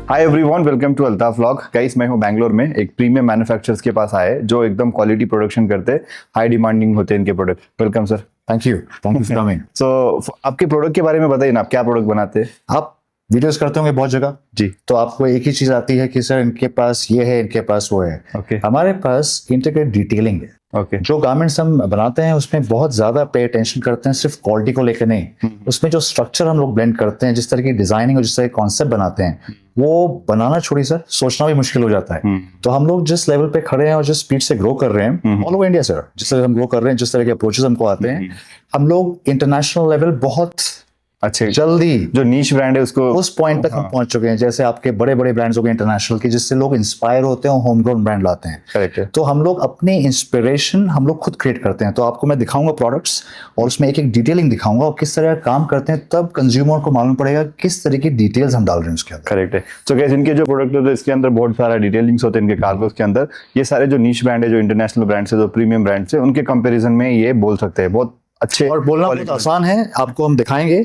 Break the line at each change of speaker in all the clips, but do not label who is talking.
Hi everyone, welcome to Altaf vlog. Guys, मैं हूं बैंगलोर में एक प्रीमियम मैन्युफैक्चरर्स के पास आए जो एकदम क्वालिटी प्रोडक्शन करते हैं, हाई डिमांडिंग होते हैं इनके product. Welcome sir.
Thank you for coming.
So आपके प्रोडक्ट के बारे में बताइए ना, आप क्या प्रोडक्ट बनाते हैं?
आप वीडियोस करते होंगे बहुत जगह
जी।
तो आपको एक ही चीज आती है कि सर इनके पास ये है, इनके पास वो है।
ओके
हमारे पास इंटीग्रेटेड डिटेलिंग है।
ओके
जो गारमेंट्स हम बनाते हैं उसमें बहुत ज्यादा पे अटेंशन करते हैं, सिर्फ क्वालिटी को लेकर नहीं। उसमें जो स्ट्रक्चर हम लोग ब्लेंड करते हैं, जिस तरह की डिजाइनिंग और जिस तरह के कॉन्सेप्ट बनाते हैं, वो बनाना छोड़ी सर, सोचना भी मुश्किल हो जाता है। तो हम लोग जिस लेवल पे खड़े हैं और जिस स्पीड से ग्रो कर रहे हैं ऑल ओवर इंडिया सर, जिस तरह हम ग्रो कर रहे हैं, जिस तरह के अप्रोचेस हमको आते हैं, हम लोग इंटरनेशनल लेवल बहुत
अच्छे
जल्दी
जो नीश ब्रांड है उसको
उस पॉइंट तक हम पहुंच चुके हैं। जैसे आपके बड़े बड़े ब्रांड्स हो गए इंटरनेशनल के, जिससे लोग इंस्पायर होते हैं और होम ग्रोन ब्रांड लाते हैं।
करेक्ट है।
तो हम लोग अपने इंस्पिरेशन हम लोग खुद क्रिएट करते हैं। तो आपको मैं दिखाऊंगा प्रोडक्ट्स और उसमें एक एक डिटेलिंग दिखाऊंगा और किस तरह का काम करते हैं, तब कंज्यूमर को मालूम पड़ेगा किस तरह की डिटेल्स हम डाल रहे हैं उसके अंदर।
करेक्ट है। तो गाइस, इनके जो प्रोडक्ट होते हैं इसके अंदर बहुत सारा डिटेलिंग्स होते हैं इनके कार्गोस के अंदर। ये सारे जो नीश ब्रांड है, जो इंटरनेशनल ब्रांड्स है, जो प्रीमियम ब्रांड्स है, उनके कंपैरिजन में ये बोल सकते हैं बहुत अच्छे।
और बोलना बहुत आसान है, आपको हम दिखाएंगे।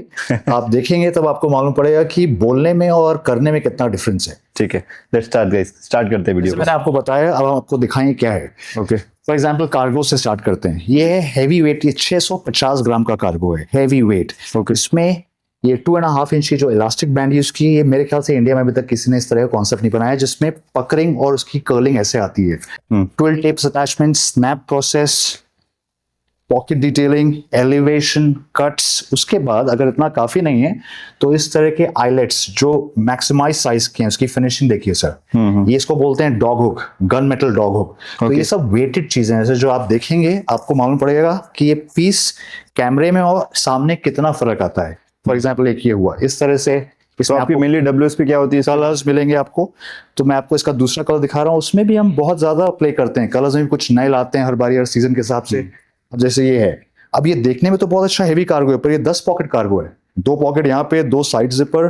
आप देखेंगे तब आपको मालूम पड़ेगा कि बोलने में और करने में कितना डिफरेंस है।
ठीक है, लेट्स स्टार्ट गाइस, स्टार्ट करते हैं वीडियो।
मैंने आपको बताया, अब हम आपको दिखाएंगे क्या है।
ओके,
फॉर एग्जाम्पल कार्गो से स्टार्ट करते हैं। ये है हैवी वेट, ये 650 ग्राम का कार्गो है, हैवी वेट। इसमें ये 2.5 इंच की जो इलास्टिक बैंड है उसकी, ये मेरे ख्याल से इंडिया में अभी तक किसी ने इस तरह का कॉन्सेप्ट नहीं बनाया, जिसमें पकरिंग और उसकी कर्लिंग ऐसे आती है। 12 tapes attachment, snap process, pocket detailing, elevation, cuts. उसके बाद अगर इतना काफी नहीं है तो इस तरह के आइलेट्स जो मैक्सिमाइज साइज के हैं, उसकी फिनिशिंग देखिए सर। ये इसको बोलते हैं dog hook, gun metal dog hook. तो ये सब वेटेड चीजें हैं, जो आप देखेंगे आपको मालूम पड़ेगा कि ये पीस कैमरे में और सामने कितना फर्क आता है। फॉर एग्जाम्पल एक ये हुआ इस तरह से।
तो आपकी मेनली WSP क्या होती है?
कलर्स मिलेंगे आपको। तो मैं आपको इसका दूसरा कलर दिखा रहा हूँ, उसमें भी हम बहुत ज्यादा प्ले करते हैं। कलर्स में भी कुछ नए लाते हैं हर बार, हर सीजन के हिसाब से। अब जैसे ये है, अब ये देखने में तो बहुत अच्छा हैवी कार्गो है, पर ये 10 पॉकेट कार्गो है। 2 पॉकेट यहाँ पे, 2 साइड जिपर,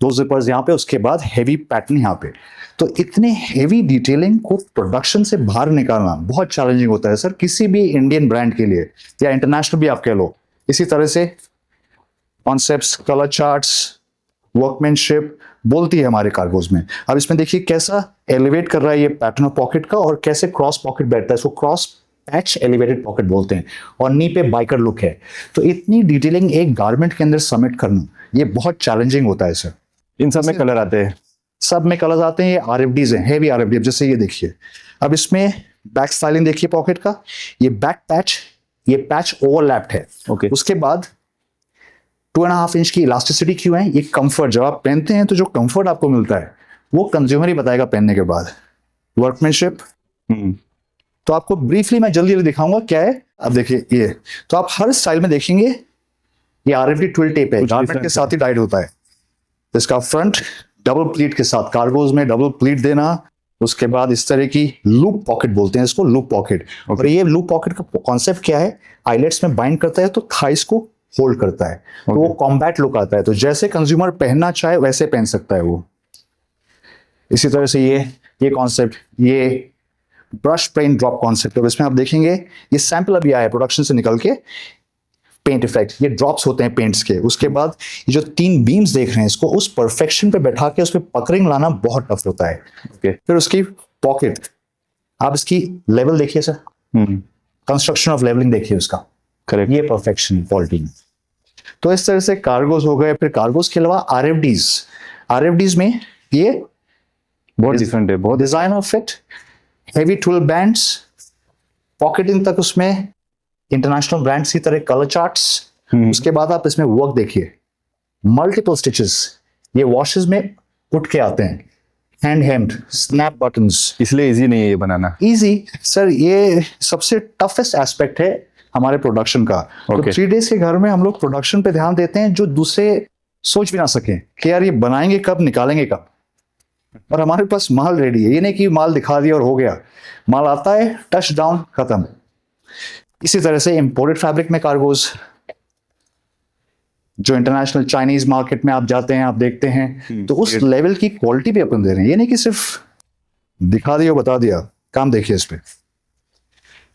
2 जिपर्स यहाँ पे, उसके बाद हैवी पैटर्न यहाँ पे। तो इतने हैवी डिटेलिंग को प्रोडक्शन से बाहर निकालना बहुत चैलेंजिंग होता है सर, किसी भी इंडियन ब्रांड के लिए या इंटरनेशनल भी आप कह लो। इसी तरह से कॉन्सेप्ट्स, कलर चार्ट्स, वर्कमैनशिप बोलती है हमारे कार्गोज में। अब इसमें देखिए कैसा एलिवेट कर रहा है ये पैटर्न ऑफ पॉकेट का, और कैसे क्रॉस पॉकेट बैठता है। इसको क्रॉस पैच एलिवेटेड पॉकेट बोलते हैं, और नी पे बाइकर लुक है। तो इतनी डिटेलिंग एक गारमेंट के अंदर सबमिट करना ये बहुत चैलेंजिंग होता है सर।
इन सब में कलर आते हैं?
सब में कलर्स आते हैं। ये RFDs हैं, हेवी RFD। जैसे ये देखिए, अब इसमें बैक स्टाइलिंग देखिए पॉकेट का, ये बैक पैच, ये पैच ओवरलैप्ड है।
ओके।
उसके बाद 2.5 इंच की इलास्टिसिटी क्यों है? ये कंफर्ट, जब आप पहनते हैं तो जो कंफर्ट आपको मिलता है वो कंज्यूमर ही बताएगा पहनने के बाद। वर्कमैनशिप, तो आपको ब्रीफली मैं जल्दी जल्दी दिखाऊंगा क्या है। अब देखिए ये, तो आप हर स्टाइल में देखेंगे ये RFD 12 टेप है, गारमेंट के साथ ही टाइड होता है। इसका फ्रंट डबल प्लीट के साथ, कार्गोज में डबल प्लीट देना। उसके बाद इस तरह की लूप पॉकेट बोलते हैं इसको, लूप पॉकेट। और ये लूप पॉकेट का कॉन्सेप्ट क्या है? आइलेट्स में बाइंड करता है तो थाइस को होल्ड करता है, तो वो कॉम्बैट लुक आता है। तो जैसे कंज्यूमर पहनना चाहे वैसे पहन सकता है वो। इसी तरह से ये कॉन्सेप्ट, ये ब्रश पेंट ड्रॉप कॉन्सेप्ट है। इसमें आप देखेंगे ये सैंपल अभी आया है प्रोडक्शन से निकल के, पेंट इफेक्ट, ये ड्रॉप्स होते हैं पेंट्स के। उसके बाद ये जो 3 बीम्स देख रहे हैं, इसको उस परफेक्शन पे बैठा के उस पे पकड़िंग लाना बहुत टफ होता है।
ओके।
फिर उसकी पॉकेट, आप इसकी लेवल देखिए सर, कंस्ट्रक्शन ऑफ लेवलिंग देखिए उसका।
करेक्ट।
ये परफेक्शन क्वालिटी। तो इस तरह से कार्गोज हो गए। फिर कार्गोज के अलावा RFDs में ये
बहुत डिफरेंट है, बहुत
design of fit, heavy tool bands, pocketing तक उसमें इंटरनेशनल ब्रांड्स की तरह कलर चार्ट्स। उसके बाद आप इसमें वर्क देखिए, मल्टीपल स्टिचेस, ये वॉशेस में उठ के आते हैं, हैंड हेम्ड, स्नैप बटन्स।
इसलिए इजी नहीं है ये बनाना।
इजी सर, ये सबसे टफेस्ट एस्पेक्ट है हमारे प्रोडक्शन का। तो 3 डेज के घर में हम लोग प्रोडक्शन पे ध्यान देते हैं, जो दूसरे सोच भी ना सके कि यार ये बनाएंगे कब, निकालेंगे कब। और हमारे पास माल रेडी है, ये नहीं कि माल दिखा दिया और हो गया। माल आता है, टच डाउन, खत्म। इसी तरह से इंपोर्टेड फैब्रिक में कार्गोज, जो इंटरनेशनल चाइनीज मार्केट में आप जाते हैं, आप देखते हैं, तो उस लेवल की क्वालिटी भी अपन दे रहे हैं। ये नहीं कि सिर्फ दिखा दिया बता दिया, काम देखिए इस पे।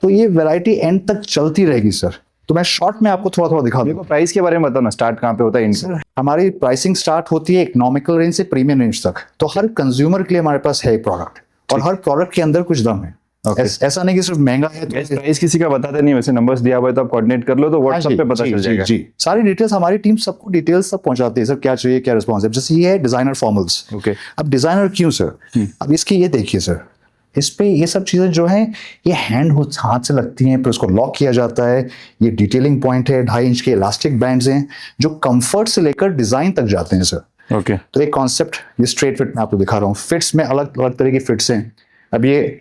तो ये वैरायटी एंड तक चलती रहेगी सर। तो मैं शॉर्ट में आपको थोड़ा थोड़ा दिखा
मेरे
दूँ।
को प्राइस के बारे में बताओ ना, स्टार्ट कहाँ पे होता है इनका?
हमारी प्राइसिंग स्टार्ट होती है इकोनॉमिकल रेंज से प्रीमियम रेंज तक, तो हर कंज्यूमर के लिए हमारे पास है प्रोडक्ट, और हर प्रोडक्ट के अंदर कुछ दम है।
Okay.
ऐसा नहीं कि सिर्फ महंगा है तो
प्राइस किसी का बताते नहीं, वैसे नंबर्स दिया हुआ है तो आप कोऑर्डिनेट कर लो तो
हाँ
व्हाट्सएप पे पता
जी,
चल
जी,
जाएगा।
जी, सारी डिटेल्स हमारी टीम सबको डिटेल्स सब पहुंचाती है, सर क्या चाहिए क्या रिस्पॉन्स है। जैसे ये है डिजाइनर फॉर्मल्स।
Okay.
अब डिजाइनर क्यों सर? अब इसकी ये देखिए सर, इस पे ये सब चीजें जो हैं ये हाथ से लगती हैं, फिर उसको लॉक किया जाता है। ये डिटेलिंग पॉइंट है, 2.5 इंच के इलास्टिक बैंड्स हैं जो कंफर्ट से लेकर डिजाइन तक जाते हैं सर।
ओके।
तो एक कॉन्सेप्ट, ये स्ट्रेट फिट मैं आपको दिखा रहा हूँ। फिट्स में अलग अलग तरह के फिट्स हैं। अब ये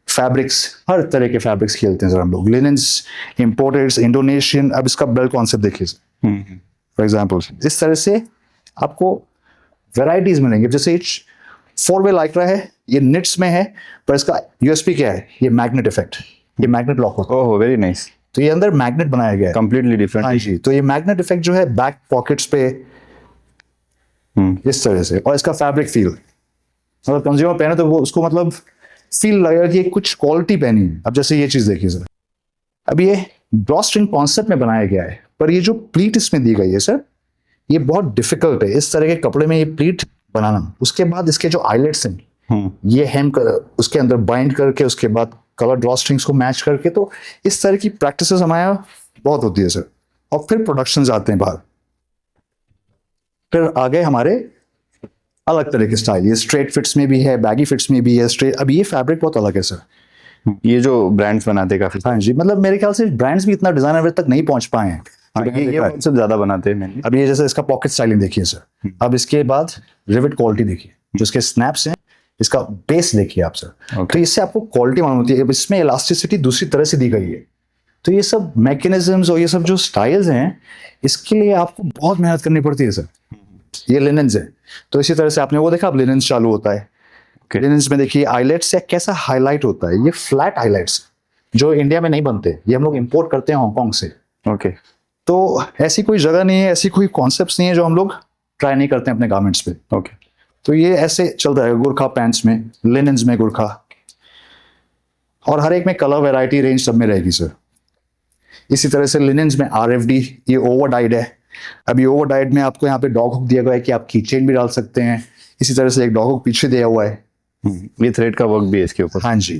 फैब्रिक्स, हर तरह के फैब्रिक्स खेलते हैं सर हम लोग, लिनेंस, इंपोर्टेड्स, इंडोनेशियन। अब इसका बेल्ट कॉन्सेप्ट देखिए फॉर एग्जाम्पल, इस तरह से आपको वेराइटीज मिलेंगे। जैसे 4-वे लाइक्रा है, ये निट्स में है, पर इसका यूएसपी क्या है? ये मैग्नेट इफेक्ट, ये मैग्नेट लॉक होता है।
ओह वेरी नाइस,
तो ये अंदर मैग्नेट बनाया गया है,
कंप्लीटली
हाँ
डिफरेंट।
जी। तो ये मैग्नेट इफेक्ट जो है बैक पॉकेट्स पे इस तरह से, और इसका फैब्रिक फील, मतलब कंज्यूमर पहने तो वो उसको मतलब फील लगेगा कि कुछ क्वालिटी पहनी है। अब जैसे ये चीज देखिए सर, अब ये ड्रॉ स्ट्रिंग कॉन्सेप्ट में बनाया गया है, पर ये जो प्लीट इसमें दी गई है सर, ये बहुत डिफिकल्ट है इस तरह के कपड़े में ये प्लीट बनाना। उसके बाद इसके जो आइलेट्स हैं, ये हेम उसके अंदर बाइंड करके, उसके बाद कलर ड्रॉ स्ट्रिंग्स को मैच करके, तो इस तरह की प्रैक्टिसेस हमारे यहाँ बहुत होती है सर। और फिर प्रोडक्शन आते हैं बाहर, फिर आगे हमारे अलग तरह के स्टाइल, ये स्ट्रेट फिट्स में भी है, बैगी फिट्स में भी है, स्ट्रेट। अब ये फैब्रिक बहुत अलग है सर।
ये जो ब्रांड्स बनाते हैं काफी,
हाँ जी, मतलब मेरे ख्याल से ब्रांड्स भी इतना डिजाइनर तक नहीं पहुंच पाए हैं।
हाँ, ये कॉन्सेप्ट ज्यादा बनाते हैं mainly।
अब ये जैसे इसका पॉकेट स्टाइलिंग देखिए सर, अब इसके बाद रिवेट क्वालिटी देखिए, जो इसके स्नैप्स हैं, इसका बेस देखिए आप सर। तो इससे आपको क्वालिटी मालूम होती है। अब इसमें इलास्टिसिटी दूसरी तरह से दी गई है। तो ये सब मैकेनिज्म्स और ये सब जो स्टाइल्स हैं, इसके लिए आपको बहुत मेहनत करनी पड़ती है सर। ये लिनेंस है, तो इसी तरह से आपने वो देखा, अब लिनेंस चालू होता है।
Okay.
लिनेंस में देखिए आईलेट्स या कैसा हाईलाइट होता है, ये फ्लैट हाईलाइट्स जो इंडिया में नहीं बनते, ये हम लोग इंपोर्ट करते हैं हांगकांग से।
ओके।
तो ऐसी कोई जगह नहीं है, ऐसी कोई कॉन्सेप्ट्स नहीं है जो हम लोग ट्राई नहीं करते हैं अपने गारमेंट्स पे।
ओके।
तो ये ऐसे चलता है गुरखा पैंट्स में, लिनेंस में गुरखा, और हर एक में कलर वैरायटी रेंज सब में रहेगी सर। इसी तरह से लिनेंस में RFD, ये ओवर डाइड है। अभी ओवर डाइड में आपको यहाँ पे डॉग हुक दिया गया है कि आप की चेन भी डाल सकते हैं। इसी तरह से एक डॉग हुक पीछे दिया हुआ है।
ये थ्रेड का वर्क भी है इसके ऊपर।
हाँ जी,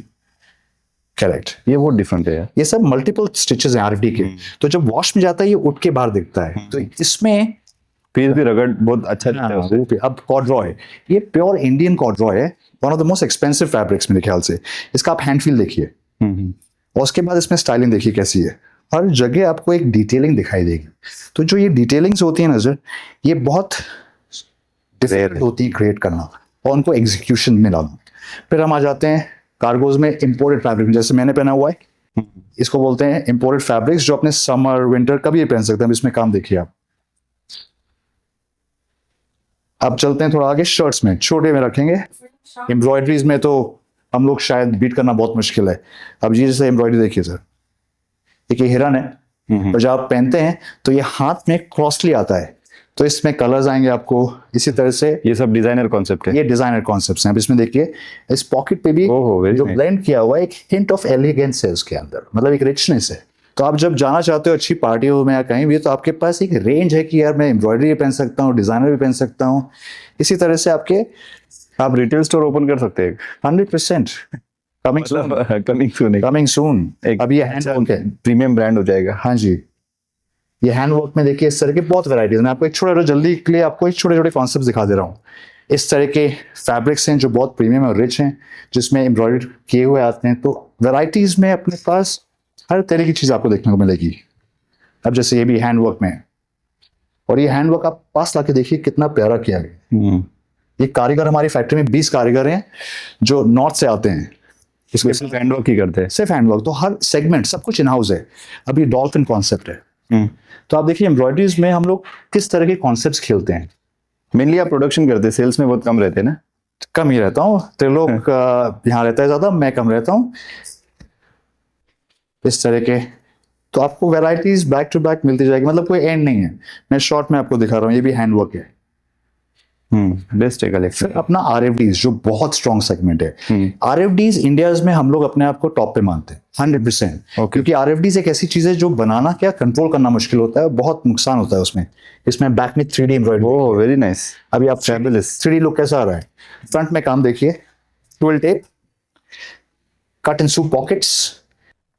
करेक्ट।
ये बहुत डिफरेंट है यार।
ये सब मल्टीपल स्टिचेस हैं RFD के। तो जब वॉश में जाता है ये उठ के बाहर दिखता है। तो इसमें
पीस भी रगड़ बहुत अच्छा दिखता है उससे।
अब कॉर्डरॉय, ये प्योर इंडियन कॉर्डरॉय है, one of the most expensive fabrics मेरे ख्याल से। इसका आप हैंड फील देखिए, और उसके बाद इसमें स्टाइलिंग देखिए कैसी है। हर जगह आपको एक डिटेलिंग दिखाई देगी। तो जो ये डिटेलिंग्स होती है ना सर, ये बहुत डिफिकल्ट होती है क्रिएट करना और उनको एग्जीक्यूशन में लाना। फिर हम आ जाते हैं कार्गोज में, इंपोर्टेड फैब्रिक, जैसे मैंने पहना हुआ है, इसको बोलते हैं इंपोर्टेड फैब्रिक्स, जो अपने समर विंटर कभी ये पहन सकते हैं। इसमें काम देखिए आप। अब चलते हैं थोड़ा आगे, शर्ट्स में छोटे में रखेंगे। एम्ब्रॉयडरीज में तो हम लोग शायद बीट करना बहुत मुश्किल है। अब ये जैसे एम्ब्रॉयडरी देखिए सर, एक ये हिरन है, और जब आप पहनते हैं तो ये हाथ में क्रॉसली आता है, तो इसमें कलर्स आएंगे आपको। इसी तरह से
ये सब डिजाइनर कॉन्सेप्ट है।
ये डिजाइनर कॉन्सेप्ट्स हैं। अब इसमें देखिए इस पॉकेट पे भी
ओहो, very
जो
nice।
ब्लेंड किया हुआ है, एक हिंट ऑफ एलिगेंस है उसके अंदर, मतलब एक रिचनेस है। तो आप जब जाना चाहते हो अच्छी पार्टियों में या कहीं भी, तो आपके पास एक रेंज है कि यार मैं एम्ब्रॉयडरी भी पहन सकता हूँ, डिजाइनर भी पहन सकता हूँ। इसी तरह से आपके
आप रिटेल स्टोर ओपन कर सकते हैं
100% coming soon,
coming soon.
Coming soon.
एक
अब ये हैंडवर्क है,
प्रीमियम ब्रांड हो जाएगा।
हाँ जी। ये हैंडवर्क में देखिए इस तरह के बहुत वैराइटीज। मैं आपको एक छोटा जल्दी के लिए आपको एक छोटे छोटे कॉन्सेप्ट दिखा दे रहा हूँ। इस तरह के फैब्रिक्स हैं जो बहुत प्रीमियम और रिच हैं, जिसमें एम्ब्रॉयडरी किए हुए आते हैं। तो वैराइटीज में अपने पास हर तरह की चीज़ आपको देखने को मिलेगी। अब जैसे ये भी हैंडवर्क में है, और ये हैंडवर्क आप पास लाके देखिए कितना प्यारा किया गया। ये कारीगर, हमारी फैक्ट्री में 20 कारीगर हैं जो नॉर्थ से आते हैं।
इसको सिर्फ हैंडवर्क ही करते हैं।
सिर्फ हैंडवर्क, तो हर सेगमेंट सब कुछ इन हाउस है। अब ये डॉल्फिन कॉन्सेप्ट है। तो आप देखिए एम्ब्रॉयडरीज में हम लोग किस तरह के कॉन्सेप्ट्स खेलते हैं।
मेनली आप प्रोडक्शन करते हैं, सेल्स में बहुत कम रहते हैं ना?
कम ही रहता हूँ, त्रिलोक यहाँ रहता है ज़्यादा, मैं कम रहता हूँ। इस तरह के तो आपको वैराइटीज बैक टू बैक मिलती जाएगी, मतलब कोई एंड नहीं है। मैं शॉर्ट में आपको दिखा रहा हूँ, ये भी हैंडवर्क है।
बेस्ट है कलेक्शन।
फिर अपना RFDs जो बहुत स्ट्रॉन्ग सेगमेंट है। RFDs इंडिया में हम लोग अपने आप को टॉप पे मानते हैं 100%। क्योंकि RFDs एक ऐसी चीज है जो बनाना क्या कंट्रोल करना मुश्किल होता है, बहुत नुकसान होता है उसमें। इसमें बैक में 3D embroidery.
Oh very nice.
अभी आप 3D लुक कैसा आ रहा है, फ्रंट में काम देखिए, twill tape, cut and sew pockets,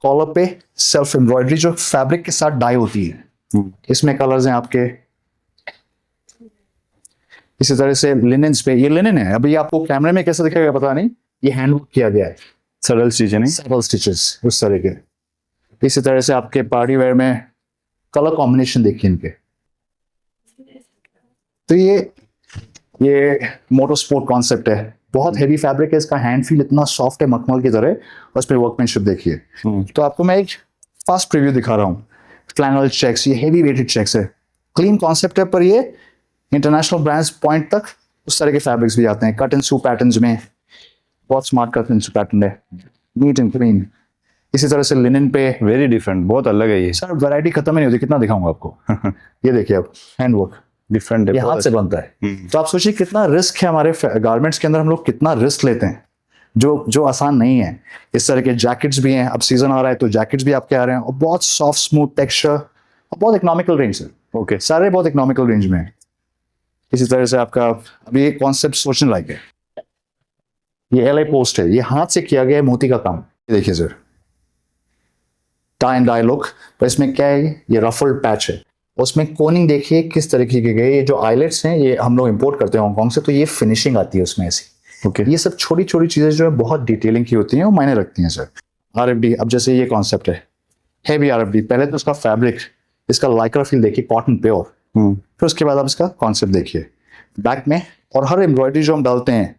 collar पे सेल्फ एम्ब्रॉयडरी जो फैब्रिक के साथ डाई होती है। इसमें कलर्स हैं आपके। इसी तरह से लिनेन्स पे, ये लिनन है, अभी आपको कैमरे में कैसा दिखेगा पता नहीं, ये हैंडवर्क किया गया है,
सरल स्टिच है नहीं,
सरल स्टिचेस उस तरह के। इसी तरह से आपके पार्टी वेयर में कलर कॉम्बिनेशन देखिए इनके। तो ये मोटो स्पोर्ट कॉन्सेप्ट है, बहुत हेवी फैब्रिक है, इसका हैंड फील इतना सॉफ्ट है मखमल की तरह, और इस पे वर्कमैनशिप देखिए। तो आपको मैं एक फास्ट प्रीव्यू दिखा रहा हूँ। फ्लैनल चेक्स, ये हेवी वेटेड चेक्स है, क्लीन कॉन्सेप्ट है, पर ये इंटरनेशनल ब्रांड्स पॉइंट तक उस तरह के फैब्रिक्स भी आते हैं। कट एंड सू पैटर्न्स में बहुत smart cut and sew pattern है, नीट एंड क्लीन। इसी तरह से लिनन पे
वेरी डिफरेंट, बहुत अलग है ये
सर, वैरायटी खत्म ही नहीं होती, कितना दिखाऊंगा आपको। ये देखिए आप, हैंडवर्क
डिफरेंट है,
ये हाथ से बनता है। तो आप सोचिए कितना रिस्क है हमारे गारमेंट्स के अंदर, हम लोग कितना रिस्क लेते हैं, जो आसान नहीं है। इस तरह के जैकेट्स भी हैं, अब सीजन आ रहा है तो जैकेट्स भी आपके आ रहे हैं, और बहुत सॉफ्ट स्मूथ टेक्सचर, और बहुत इकोनॉमिकल रेंज है।
ओके,
सारे बहुत इकोनॉमिकल रेंज में है। इसी तरह से आपका अभी एक कॉन्सेप्ट सोचने लायक है, ये LA पोस्ट है, ये हाथ से किया गया है मोती का काम। ये देखिए sir, tie and dye look, पर इसमें क्या है, ये रफल्ड पैच है, उसमें कोनिंग देखिए किस तरीके की गई। ये जो आईलेट्स हैं ये हम लोग इंपोर्ट करते हैं हांगकांग से, तो ये फिनिशिंग आती है उसमें ऐसी।
ओके,
ये सब छोटी छोटी चीजें जो है बहुत डिटेलिंग की होती हैं, वो मायने रखती हैं सर। RFD, अब जैसे ये कॉन्सेप्ट है हैवी RFD, पहले तो उसका फैब्रिक, इसका लाइक्रा फील देखिए, कॉटन प्योर। फिर उसके बाद आप इसका कॉन्सेप्ट देखिए बैक में, और हर एम्ब्रॉयडरी जो हम डालते हैं,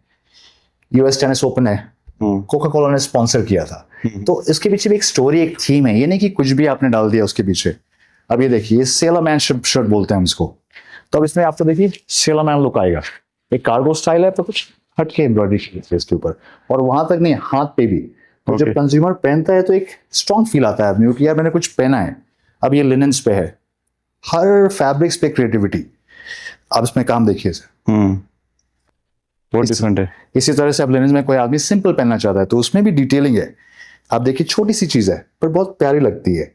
US टेनिस ओपन है, कोका कोला ने स्पॉन्सर किया था, तो इसके पीछे भी एक स्टोरी, एक थीम है, ये नहीं कि कुछ भी आपने डाल दिया उसके पीछे। अब ये देखिए, सेलर मैन शर्ट बोलते हैं हम इसको, तो अब इसमें आपको देखिए सेलर मैन लुक आएगा, एक कार्गो स्टाइल है, तो कुछ हटके एम्ब्रॉयडरी है इसके ऊपर, और वहां तक नहीं, हाथ पे भी। तो जब कंज्यूमर पहनता है तो एक स्ट्रॉन्ग फील आता है आदमी को कि यार मैंने कुछ पहना है। अब ये लिनेन्स पे है, हर फैब्रिक्स पे क्रिएटिविटी। अब इसमें काम देखिए सर,
बहुत डिफरेंट है।
इसी तरह से अब लिनेन्स में कोई आदमी सिंपल पहनना चाहता है तो उसमें भी डिटेलिंग है। आप देखिए, छोटी सी चीज है पर बहुत प्यारी लगती है।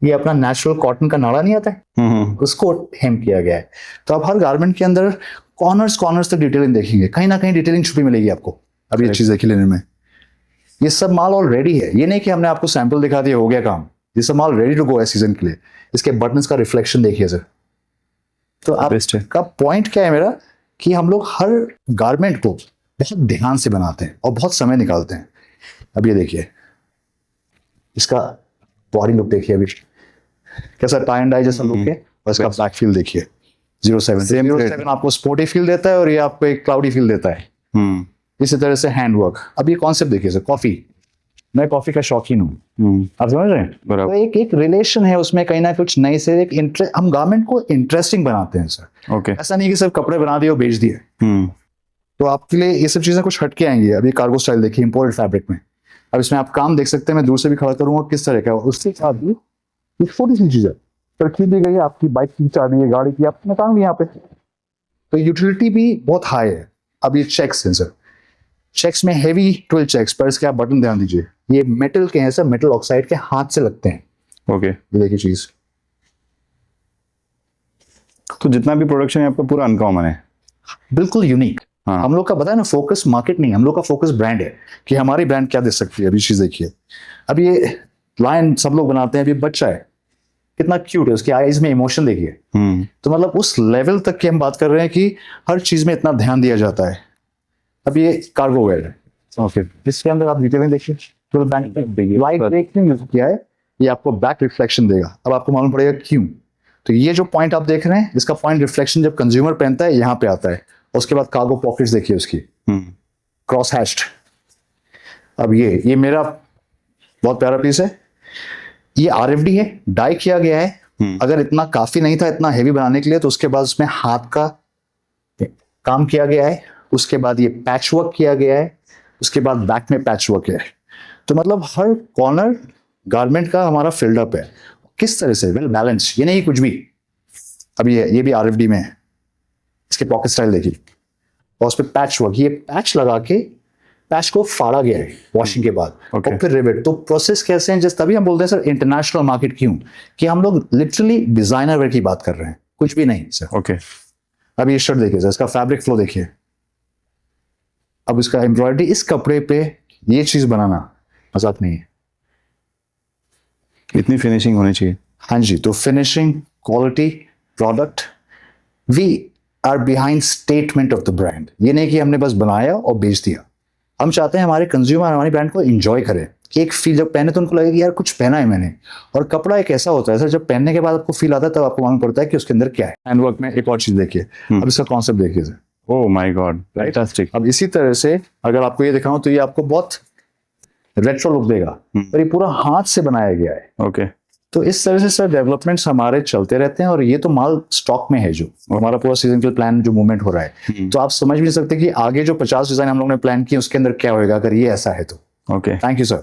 ये अपना नेचुरल कॉटन का नाड़ा नहीं आता है, उसको हेम किया गया है। तो आप हर गारमेंट के अंदर कॉर्नर्स तक डिटेलिंग देखेंगे, कहीं ना कहीं डिटेलिंग छुपी मिलेगी आपको। अब ये चीज देखिए लिनेन में, ये सब माल ऑलरेडी है, ये नहीं कि हमने आपको सैंपल दिखा दिया हो गया काम, ये सब माल रेडी टू गो है सीजन के लिए। इसके बटन्स का रिफ्लेक्शन देखिए सर। तो आपका पॉइंट क्या है मेरा, कि हम लोग हर गारमेंट को बहुत ध्यान से बनाते हैं और बहुत समय निकालते हैं। अब ये देखिए, इसका बॉडी लुक देखिए, अभी कैसा टाई एंड डाई जैसा लुक है, और इसका बैक फील देखिए 07 आपको स्पोर्टी फील देता है, और ये आपको एक क्लाउडी फील देता है। इसी तरह से हैंडवर्क। अब ये कॉन्सेप्ट देखिए सर, कॉफी, मैं कॉफी का शौकीन हूँ, आप समझ रहे हैं, तो एक रिलेशन है उसमें, कहीं ना कुछ नई से एक इंटरेस्ट, हम गारमेंट को इंटरेस्टिंग बनाते हैं सर।
ओके,
ऐसा नहीं कि सिर्फ कपड़े बना दिए और बेच दिए। तो आपके लिए ये सब चीजें कुछ हटके आएंगी। अभी कार्गो स्टाइल देखिए, इंपोर्टेड फैब्रिक में। अब इसमें आप काम देख सकते हैं, मैं दूर से भी खड़ा करूंगा किस तरह का, उसके साथ भी एक छोटी सी चीज है, तरकीब दी गई है, आपकी बाइक की चाबी है, गाड़ी की, आप निकाल यहाँ पे, तो यूटिलिटी भी बहुत हाई है। अब ये चेक्स हैं सर, चेक्स में हेवी ट्विल चेक्स, पर इसके आप बटन ध्यान दीजिए, ये मेटल के हैं सर, मेटल ऑक्साइड के, हाथ से लगते हैं।
ओके,
ये देखिए चीज,
तो जितना भी प्रोडक्शन है आपका पूरा अनकॉमन है,
बिल्कुल यूनिक।
हाँ।
हम लोग का पता है ना, फोकस मार्केट नहीं, हम लोग का फोकस ब्रांड है, कि हमारी ब्रांड क्या दे सकती है। अभी चीज देखिए, अब ये लायन सब लोग बनाते हैं, अभी बच्चा है कितना क्यूट है, उसकी आईज में इमोशन देखिए। तो मतलब उस लेवल तक की हम बात कर रहे हैं कि हर चीज में इतना ध्यान दिया जाता है। अब ये कार्गो वेयर है, ओके, इसके अंदर आप डिटेलिंग देखिए, तो लाइट ब्रेक ने यूज किया है, ये आपको बैक रिफ्लेक्शन देगा। अब आपको मालूम पड़ेगा क्यों, तो ये जो पॉइंट आप देख रहे हैं, इसका पॉइंट रिफ्लेक्शन जब कंज्यूमर पहनता है यहाँ पे आता है। उसके बाद कार्गो पॉकेट्स देखिए उसकी, क्रॉस हैश्ड। अब ये मेरा बहुत प्यारा पीस है, ये RFD है, डाई किया गया है। अगर इतना काफी नहीं था इतना हेवी बनाने के लिए, तो उसके बाद उसमें हाथ का काम किया गया है, उसके बाद ये पैच वर्क किया गया है, उसके बाद बैक में पैच वर्क है। तो मतलब हर कॉर्नर गारमेंट का हमारा फिल्ड अप है, किस तरह से वेल बैलेंस, ये नहीं कुछ भी। अब ये भी RFD में है, इसके पॉकेट स्टाइल देखिए, और उस पर पैच वर्क, ये पैच लगा के पैच को फाड़ा गया है वॉशिंग के बाद
Okay.
और फिर रिवेट। तो प्रोसेस कैसे हैं, जैसे तभी हम बोलते हैं सर इंटरनेशनल मार्केट क्यों, कि हम लोग लिटरली डिजाइनर वेयर की बात कर रहे हैं, कुछ भी नहीं सर।
ओके
अब ये शर्ट देखिए सर, इसका फैब्रिक फ्लो देखिए, अब इसका एम्ब्रॉयडरी, इस कपड़े पे ये चीज बनाना मजाक नहीं है।
इतनी फिनिशिंग होनी चाहिए।
हाँ जी, तो finishing, quality, product, we are behind statement of the brand. ये नहीं कि हमने बस बनाया और बेच दिया। हम चाहते हैं हमारे कंज्यूमर हमारी ब्रांड को एंजॉय करें, कि एक फील जब पहने तो उनको लगे कि यार कुछ पहना है मैंने। और कपड़ा एक ऐसा होता है सर, जब पहनने के बाद आपको फील आता है तब आपको मालूम पड़ता है कि उसके अंदर क्या है। हैंडवर्क में एक और चीज देखिए, अब इसका कॉन्सेप्ट देखिए sir.
Oh my God, fantastic.
अब इसी तरह से अगर आपको ये दिखाऊं तो ये आपको बहुत रेट्रो लुक देगा, पर ये पूरा हाथ से बनाया गया है।
ओके
तो इस तरह से सर डेवलपमेंट्स हमारे चलते रहते हैं, और ये तो माल स्टॉक में है, जो हमारा पूरा सीजन के प्लान जो मूवमेंट हो रहा है। तो आप समझ भी नहीं सकते कि आगे जो 50 डिजाइन हम लोगों ने प्लान किए उसके अंदर क्या होएगा अगर ये ऐसा है तो।
Okay
thank you sir.